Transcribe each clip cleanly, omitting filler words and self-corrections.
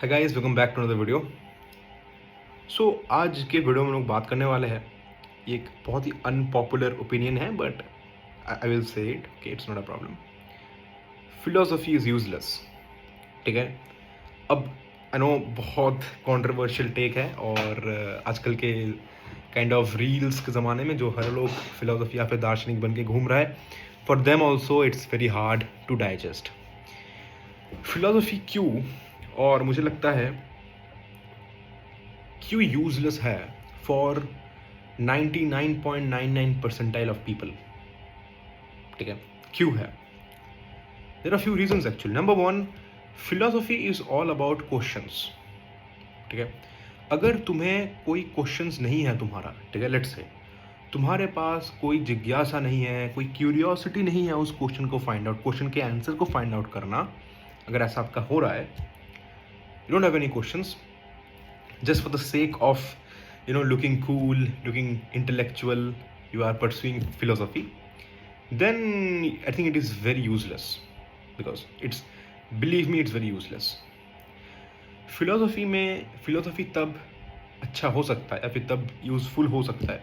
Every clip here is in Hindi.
Hi guys, welcome back to another video. आज के वीडियो में हम लोग बात करने वाले हैं। ये एक बहुत ही अनपॉपुलर ओपिनियन है, but I will say it, कि it's not a problem. Philosophy is useless. ठीक है। अब आई नो बहुत कंट्रोवर्शियल टेक है, और आजकल के काइंड ऑफ रील्स के ज़माने में जो हर लोग फिलोसफी या फिर दार्शनिक बन के घूम रहा है, for them also it's very hard to digest. Philosophy क्यों, और मुझे लगता है क्यों यूजलेस है फॉर 99.99 परसेंटाइल ऑफ पीपल। ठीक है, क्यों है? There are few reasons actually. Number one, philosophy is all about questions. ठीक है, अगर तुम्हें कोई क्वेश्चंस नहीं है तुम्हारा, ठीक है, लेट्स से तुम्हारे पास कोई जिज्ञासा नहीं है, कोई क्यूरियोसिटी नहीं है उस क्वेश्चन को फाइंड आउट, क्वेश्चन के आंसर को फाइंड आउट करना, अगर ऐसा आपका हो रहा है, you don't have any questions, just for the sake of looking cool, looking intellectual, you are pursuing philosophy, then I think it is very useless, because it's, believe me, it's very useless. Philosophy तब अच्छा हो सकता है या फिर तब यूजफुल हो सकता है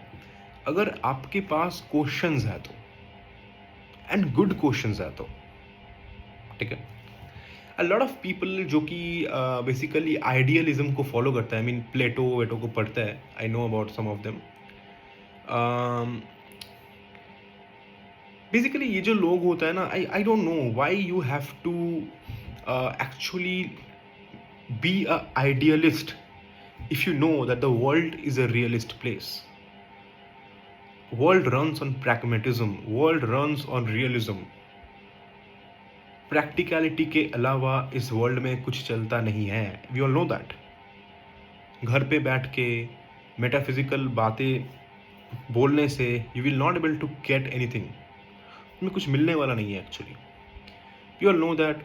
अगर आपके पास क्वेश्चंस है तो, एंड गुड क्वेश्चंस है तो। ठीक है, अ लॉट ऑफ पीपल जो कि बेसिकली आइडियलिज्म को फॉलो करता है, आई मीन प्लेटो वेटो को पढ़ता है, I know about some of them. Basically ये जो लोग होता है ना, I don't know why you have to actually be a idealist if you know that the world is a realist place. World runs on pragmatism, world runs on realism. Practicality के अलावा इस वर्ल्ड में कुछ चलता नहीं है, वी ऑल नो दैट। घर पे बैठ के मेटाफिजिकल बातें बोलने से you will not able to get anything, उसमें कुछ मिलने वाला नहीं है actually. We all know that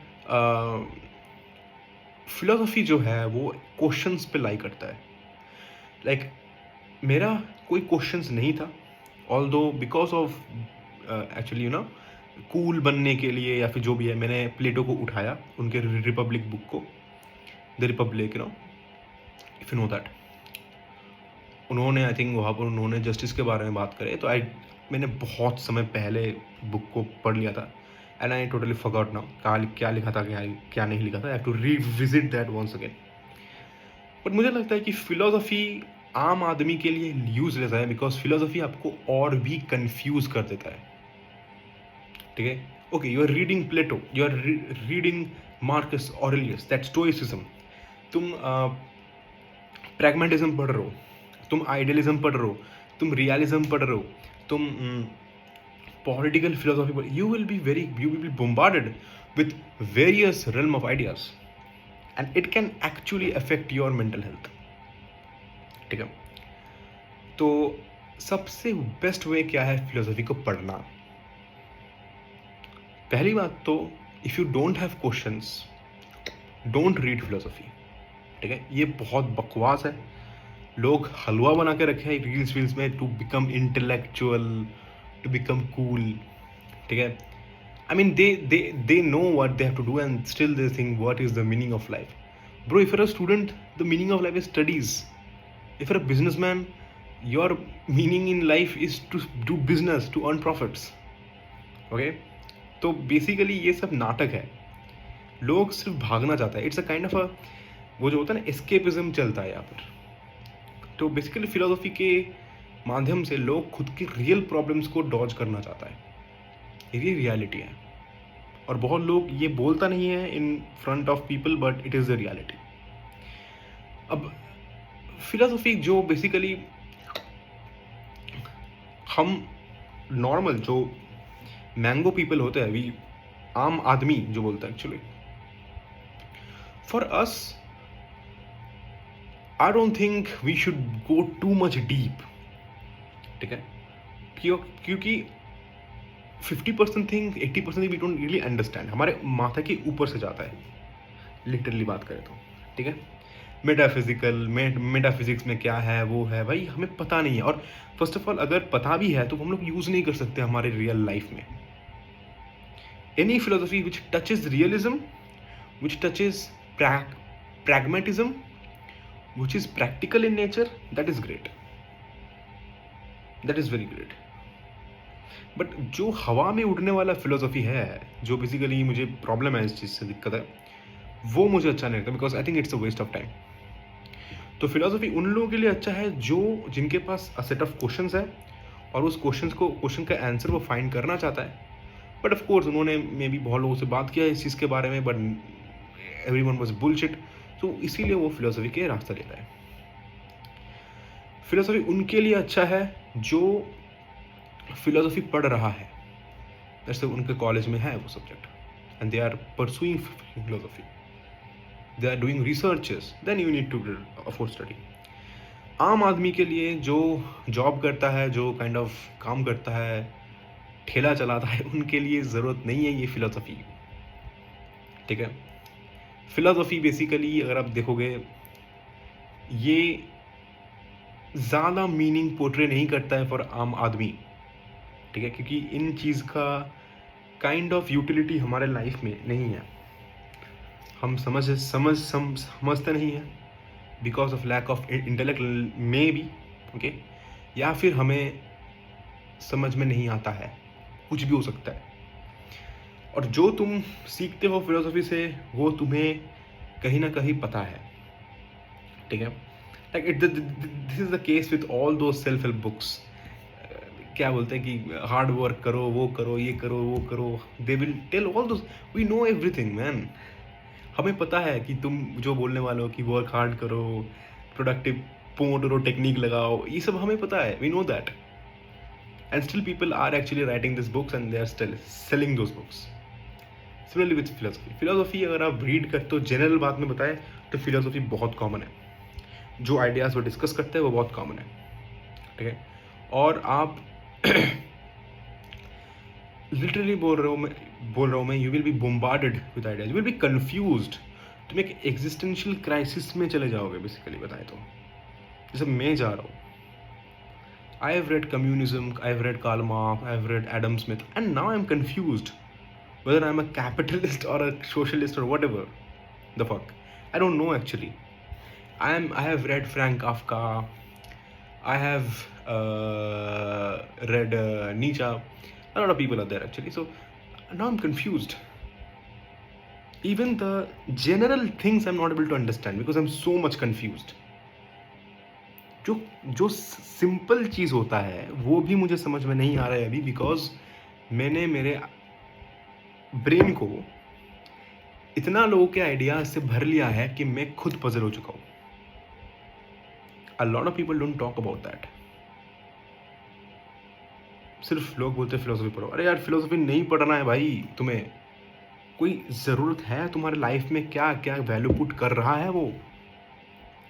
philosophy जो है वो क्वेश्चंस पे लाई करता है। लाइक मेरा कोई क्वेश्चंस नहीं था, although because of actually cool बनने के लिए या फिर जो भी है, मैंने प्लेटो को उठाया, उनके रिपब्लिक बुक को, the Republic, if you know that. उन्होंने आई थिंक वहाँ पर उन्होंने जस्टिस के बारे में बात करे, तो मैंने बहुत समय पहले बुक को पढ़ लिया था, and I totally forgot now क्या लिखा था, क्या नहीं लिखा था। I have to revisit that once again. But मुझे लगता है कि फिलोसफी आम आदमी के लिए यूजलेस है, बिकॉज फिलोसफी आपको और भी कंफ्यूज कर देता है। ठीक है, okay, you are reading Plato, you are reading Marcus Aurelius, that stoicism, तुम प्रैग्मेटिज्म पढ़ रहे हो, तुम आइडियलिज्म पढ़ रहे हो, तुम रियलिज्म पढ़ रहे हो, तुम पॉलिटिकल फिलोसफी पढ़, you will be bombarded with various realm of ideas, and it can actually affect your mental health. ठीक है, तो सबसे बेस्ट वे क्या है फिलोसफी को पढ़ना? पहली बात तो, if you don't have questions, don't read philosophy. ठीक है, ये बहुत बकवास है, लोग हलवा बना के रखे हैं रील्स वील्स में, to become intellectual, to become cool. ठीक है, I mean, they know what they have to do, and still they think, what is the meaning of life? Bro, if you're a student, the meaning of life is studies. If you're a businessman, your meaning in life is to do business, to earn profits. Okay? तो बेसिकली ये सब नाटक है, लोग सिर्फ भागना चाहता है। It's a kind of a, वो जो होता है ना, एस्केपिज्म चलता है यहाँ पर। तो बेसिकली फिलोसफी के माध्यम से लोग खुद के रियल प्रॉब्लम्स को डॉज करना चाहता है, ये रियलिटी है। और बहुत लोग ये बोलता नहीं है in front of people, but it is the reality. अब फिलोसफी जो बेसिकली हम नॉर्मल जो मैंगो पीपल होते हैं, वी आम आदमी जो बोलता है, actually for us I don't think we should go too much deep. ठीक है, क्योंकि 50% thing 80% we don't really understand, हमारे माथा के ऊपर से जाता है, लिटरली बात करें तो। ठीक है, मेटाफिजिक्स में क्या है, वो है भाई, हमें पता नहीं है। और फर्स्ट ऑफ ऑल, अगर पता भी है तो हम लोग यूज़ नहीं कर सकते हमारे रियल लाइफ में। Any philosophy which touches realism, which touches pragmatism which is practical in nature, that is great, that is very great. But जो हवा में उड़ने वाला फिलोसफी है, जो बेसिकली मुझे प्रॉब्लम है, इस चीज़ से दिक्कत है, वो मुझे अच्छा नहीं लगता, because I think it's a waste of time. तो फिलोसफी उन लोगों के लिए अच्छा है जो जिनके पास अ सेट ऑफ क्वेश्चंस है और उस क्वेश्चन का आंसर वो फाइंड करना चाहता है. बट ऑफ कोर्स उन्होंने मे बी बहुत लोगों से बात किया इस चीज़ के बारे में, बट एवरीवन वाज बुलशिट, तो इसीलिए वो फिलोसफी के रास्ता लेता है. फिलोसफी उनके लिए अच्छा है जो फिलोसफी पढ़ रहा है, जैसे उनके कॉलेज में है वो subject and they are pursuing philosophy, they are doing researches, then you need to afford study. आम आदमी के लिए जो जॉब करता है, जो काइंड ऑफ काम करता है, ठेला चलाता है, उनके लिए ज़रूरत नहीं है ये फिलोसफी. ठीक है. फिलोसफी बेसिकली अगर आप देखोगे ये ज़्यादा मीनिंग पोर्ट्रे नहीं करता है फॉर आम आदमी. ठीक है, क्योंकि इन चीज़ का काइंड ऑफ यूटिलिटी हमारे लाइफ में नहीं है. हम समझते नहीं हैं because of lack of intellect में भी. ओके, या फिर हमें समझ में नहीं आता है, कुछ भी हो सकता है. और जो तुम सीखते हो फिलोसफी से वो तुम्हें कहीं ना कहीं पता है. ठीक है. Like this is the case with all दो सेल्फ हेल्प बुक्स. क्या बोलते हैं कि हार्ड वर्क करो, वो करो, ये करो, वो करो, they will tell all those. We know everything man. हमें पता है कि तुम जो बोलने वाले हो कि वर्क हार्ड करो, प्रोडक्टिव पोमोडोरो टेक्निक लगाओ, ये सब हमें पता है. We know that. And still people are actually writing this books and they are still selling those books. Similarly with philosophy. Philosophy अगर आप रीड करते हो, जनरल बात में बताए तो फिलोसफी बहुत कॉमन है. जो आइडियाज़ वो डिस्कस करते हैं वो बहुत कॉमन है. ठीक है. और आप लिटरली बोल रहा हूँ मैं, you will be bombarded with ideas, you will be confused. तुम एक एग्जिस्टेंशियल क्राइसिस में चले जाओगे बेसिकली बताएं तो. जैसे मैं जा रहा हूँ, I have read communism, I have read Karl Marx, I have read Adam Smith, and now I am confused whether I'm a capitalist or a socialist or whatever the fuck. I don't know actually. I have read Frank Kafka. I have read Nietzsche. A lot of people are there actually. So now I'm confused. Even the general things I'm not able to understand because I'm so much confused. जो सिंपल चीज़ होता है वो भी मुझे समझ में नहीं आ रहा है अभी, बिकॉज मैंने मेरे ब्रेन को इतना लोगों के आइडियाज से भर लिया है कि मैं खुद पजल हो चुका हूं. A lot of people don't talk about that. सिर्फ लोग बोलते हैं फिलोसफी पढ़ो. अरे यार, फिलोसफी नहीं पढ़ना है भाई. तुम्हें कोई ज़रूरत है तुम्हारे लाइफ में, क्या क्या वैल्यू पुट कर रहा है, वो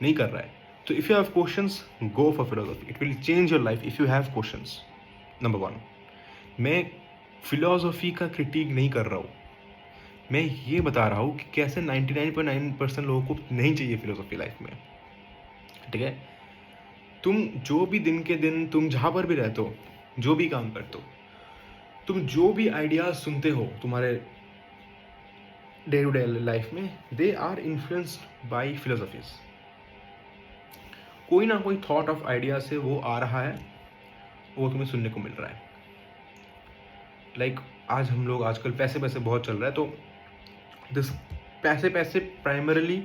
नहीं कर रहा है. तो if you have questions, go for philosophy. It will change your life if you have questions. Number 1, मैं फिलोसफी का क्रिटिक नहीं कर रहा हूँ. मैं ये बता रहा हूँ कि कैसे 99.9% लोगों को नहीं चाहिए फिलोसफी लाइफ में. ठीक है. तुम जो भी दिन के दिन तुम जहाँ पर भी रहते हो, जो भी काम करते हो, तुम जो भी आइडियाज सुनते हो तुम्हारे डे टू डे लाइफ में, they are influenced by philosophies. कोई ना कोई थॉट ऑफ आइडिया से वो आ रहा है, वो तुम्हें सुनने को मिल रहा है. लाइक आज हम लोग आजकल पैसे बहुत चल रहा है, तो दिस पैसे primarily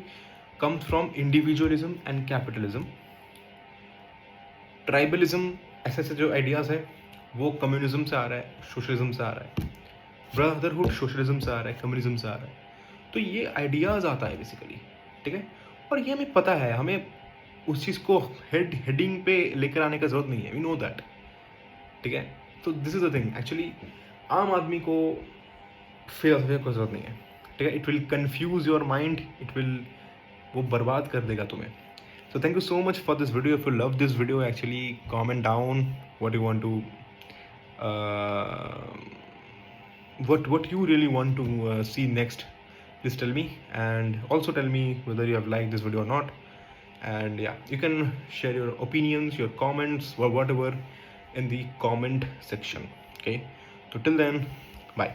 comes from individualism and capitalism. Tribalism ऐसे जो आइडियाज़ है वो कम्युनिज्म से आ रहा है, सोशलिज्म से आ रहा है, ब्रदरहुड सोशलिज्म से आ रहा है, कम्युनिज्म से आ रहा है. तो ये आइडियाज़ आता है बेसिकली. ठीक है. और ये हमें पता है, हमें उस चीज़ को हेडिंग पे लेकर आने का ज़रूरत नहीं है. We know that. ठीक है. तो this is the thing actually. आम आदमी को फिलोसफी को ज़रूरत नहीं है. ठीक है. It will confuse your mind, it will, वो बर्बाद कर देगा तुम्हें. So thank you so much for this video. If you love this video, actually comment down what you want to what you really want to see next. Please tell me, and also tell me whether you have liked this video or not. And yeah, you can share your opinions, your comments, or whatever in the comment section. Okay, so till then, bye.